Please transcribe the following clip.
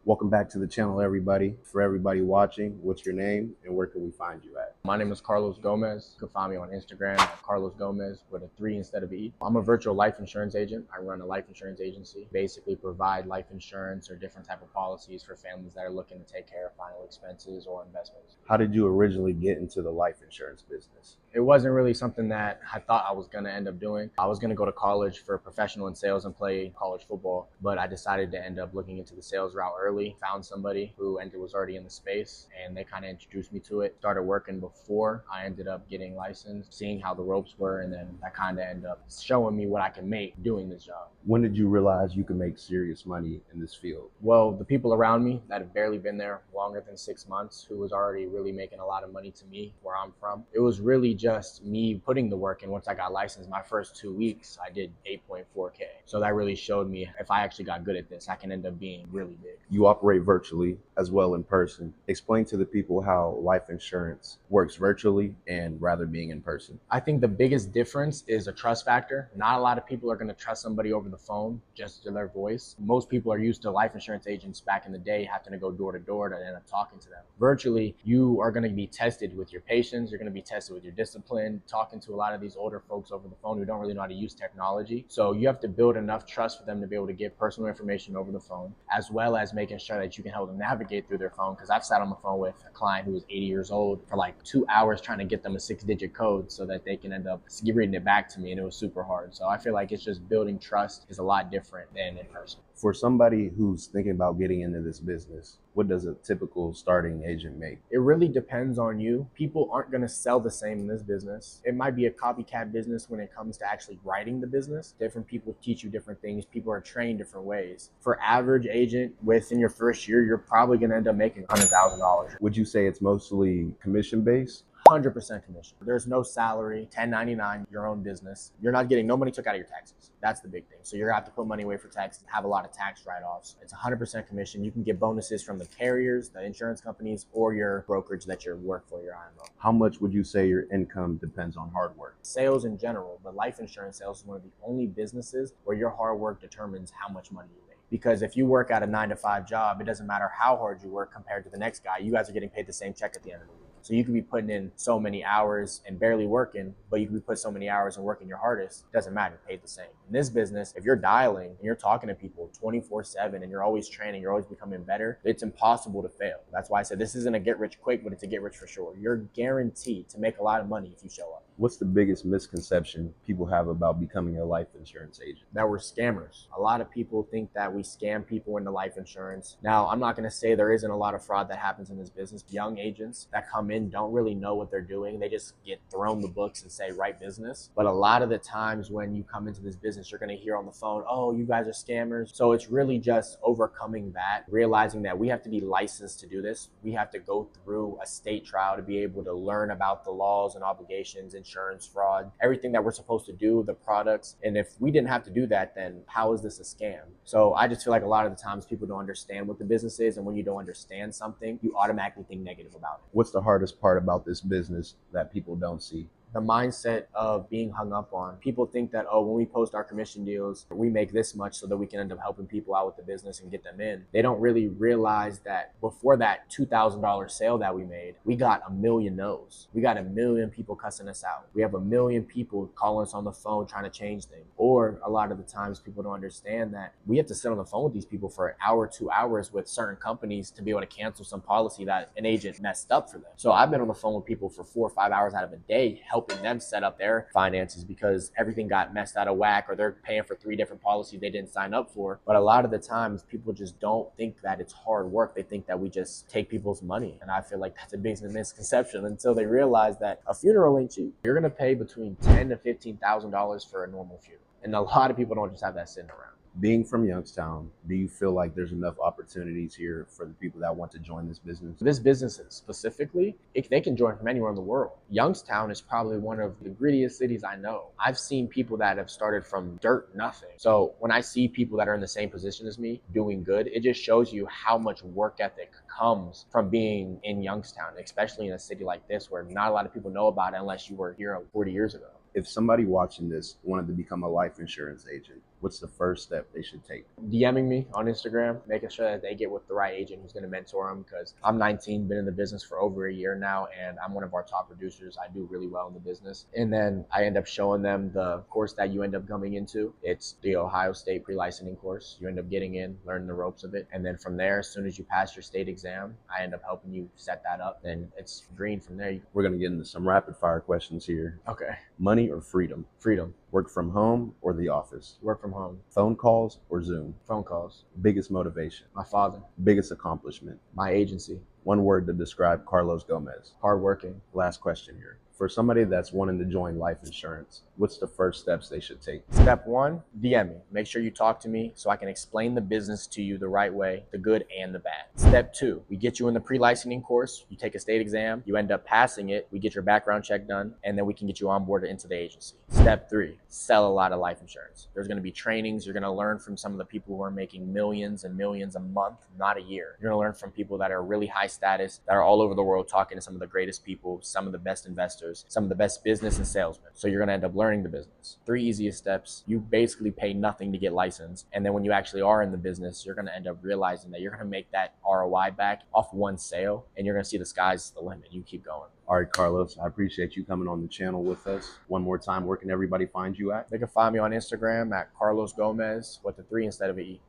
Welcome back to the channel, everybody. For everybody watching, what's your name and where can we find you at? My name is Carlos Gomez. You can find me on Instagram at Carlos Gomez with a 3 instead of E. I'm a virtual life insurance agent. I run a life insurance agency, basically provide life insurance or different type of policies for families that are looking to take care of final expenses or investments. How did you originally get into the life insurance business? It wasn't really something that I thought I was going to end up doing. I was going to go to college for professional in sales and play college football, but I decided to end up looking into the sales route early. Found somebody who was already in the space, and they kind of introduced me to it. Started working before I ended up getting licensed, seeing how the ropes were, and then that kind of ended up showing me what I can make doing this job. When did you realize you could make serious money in this field? Well, the people around me that have barely been there longer than 6 months, who was already really making a lot of money to me where I'm from, it was really just me putting the work in. Once I got licensed, my first 2 weeks, I did 8.4K. So that really showed me if I actually got good at this, I can end up being really big. You operate virtually as well in person. Explain to the people how life insurance works virtually and rather being in person. I think the biggest difference is a trust factor. Not a lot of people are going to trust somebody over the phone just to their voice. Most people are used to life insurance agents back in the day having to go door to door to end up talking to them. Virtually, you are going to be tested with your patience. You're going to be tested with your discipline, talking to a lot of these older folks over the phone who don't really know how to use technology. So you have to build enough trust for them to be able to give personal information over the phone, as well as making sure that you can help them navigate through their phone. Because I've sat on the phone with a client who was 80 years old for like 2 hours trying to get them a 6-digit code so that they can end up reading it back to me, and it was super hard. So I feel like it's just building trust is a lot different than in person. For somebody who's thinking about getting into this business, what does a typical starting agent make? It really depends on you. People aren't going to sell the same in this business. It might be a copycat business when it comes to actually writing the business. Different people teach you different things. People are trained different ways. For average agent, within your first year, you're probably going to end up making $100,000. Would you say it's mostly commission based? 100% commission. There's no salary, 1099, your own business. You're not getting no money took out of your taxes. That's the big thing. So you're gonna have to put money away for taxes, have a lot of tax write-offs. It's 100% commission. You can get bonuses from the carriers, the insurance companies, or your brokerage that you work for, your IMO. How much would you say your income depends on hard work? Sales in general, but life insurance sales is one of the only businesses where your hard work determines how much money you make. Because if you work at a 9-to-5 job, it doesn't matter how hard you work compared to the next guy. You guys are getting paid the same check at the end of the week. So you could be putting in so many hours and barely working, but you could be putting so many hours and working your hardest. It doesn't matter, you're paid the same. In this business, if you're dialing and you're talking to people 24/7 and you're always training, you're always becoming better, it's impossible to fail. That's why I said this isn't a get rich quick, but it's a get rich for sure. You're guaranteed to make a lot of money if you show up. What's the biggest misconception people have about becoming a life insurance agent? That we're scammers. A lot of people think that we scam people into life insurance. Now, I'm not going to say there isn't a lot of fraud that happens in this business. Young agents that come in don't really know what they're doing. They just get thrown the books and say, right business. But a lot of the times when you come into this business, you're going to hear on the phone, oh, you guys are scammers. So it's really just overcoming that, realizing that we have to be licensed to do this. We have to go through a state trial to be able to learn about the laws and obligations, insurance, fraud, everything that we're supposed to do, the products. And if we didn't have to do that, then how is this a scam? So I just feel like a lot of the times people don't understand what the business is. And when you don't understand something, you automatically think negative about it. What's the hardest part about this business that people don't see? The mindset of being hung up on. People think that, oh, when we post our commission deals, we make this much so that we can end up helping people out with the business and get them in. They don't really realize that before that $2,000 sale that we made, we got a million no's. We got a million people cussing us out. We have a million people calling us on the phone trying to change things. Or a lot of the times people don't understand that we have to sit on the phone with these people for an hour, 2 hours with certain companies to be able to cancel some policy that an agent messed up for them. So I've been on the phone with people for 4 or 5 hours out of a day, helping them set up their finances because everything got messed out of whack, or they're paying for 3 different policies they didn't sign up for. But a lot of the times people just don't think that it's hard work. They think that we just take people's money. And I feel like that's a big misconception until they realize that a funeral ain't cheap. You're going to pay between $10,000 to $15,000 for a normal funeral. And a lot of people don't just have that sitting around. Being from Youngstown, do you feel like there's enough opportunities here for the people that want to join this business? This business specifically, they can join from anywhere in the world. Youngstown is probably one of the grittiest cities I know. I've seen people that have started from dirt, nothing. So when I see people that are in the same position as me doing good, it just shows you how much work ethic comes from being in Youngstown, especially in a city like this where not a lot of people know about it unless you were here 40 years ago. If somebody watching this wanted to become a life insurance agent, what's the first step they should take? DMing me on Instagram, making sure that they get with the right agent who's going to mentor them, because I'm 19, been in the business for over a year now, and I'm one of our top producers. I do really well in the business. And then I end up showing them the course that you end up coming into. It's the Ohio State pre-licensing course. You end up getting in, learning the ropes of it. And then from there, as soon as you pass your state exam, I end up helping you set that up. Then it's green from there. We're going to get into some rapid fire questions here. Okay. Money or freedom? Freedom. Work from home or the office? Work from home. Phone calls or Zoom? Phone calls. Biggest motivation? My father. Biggest accomplishment? My agency. One word to describe Carlos Gomez. Hardworking. Last question here. For somebody that's wanting to join life insurance, what's the first steps they should take? Step 1, DM me. Make sure you talk to me so I can explain the business to you the right way, the good and the bad. Step 2, we get you in the pre-licensing course. You take a state exam. You end up passing it. We get your background check done, and then we can get you onboarded into the agency. Step 3, sell a lot of life insurance. There's going to be trainings. You're going to learn from some of the people who are making millions and millions a month, not a year. You're going to learn from people that are really high status, that are all over the world talking to some of the greatest people, some of the best investors, some of the best business and salesmen. So you're going to end up learning the business. 3 easiest steps. You basically pay nothing to get licensed. And then when you actually are in the business, you're going to end up realizing that you're going to make that ROI back off one sale, and you're going to see the sky's the limit. You keep going. All right, Carlos, I appreciate you coming on the channel with us. One more time, where can everybody find you at? They can find me on Instagram at Carlos Gomez with the 3 instead of an E.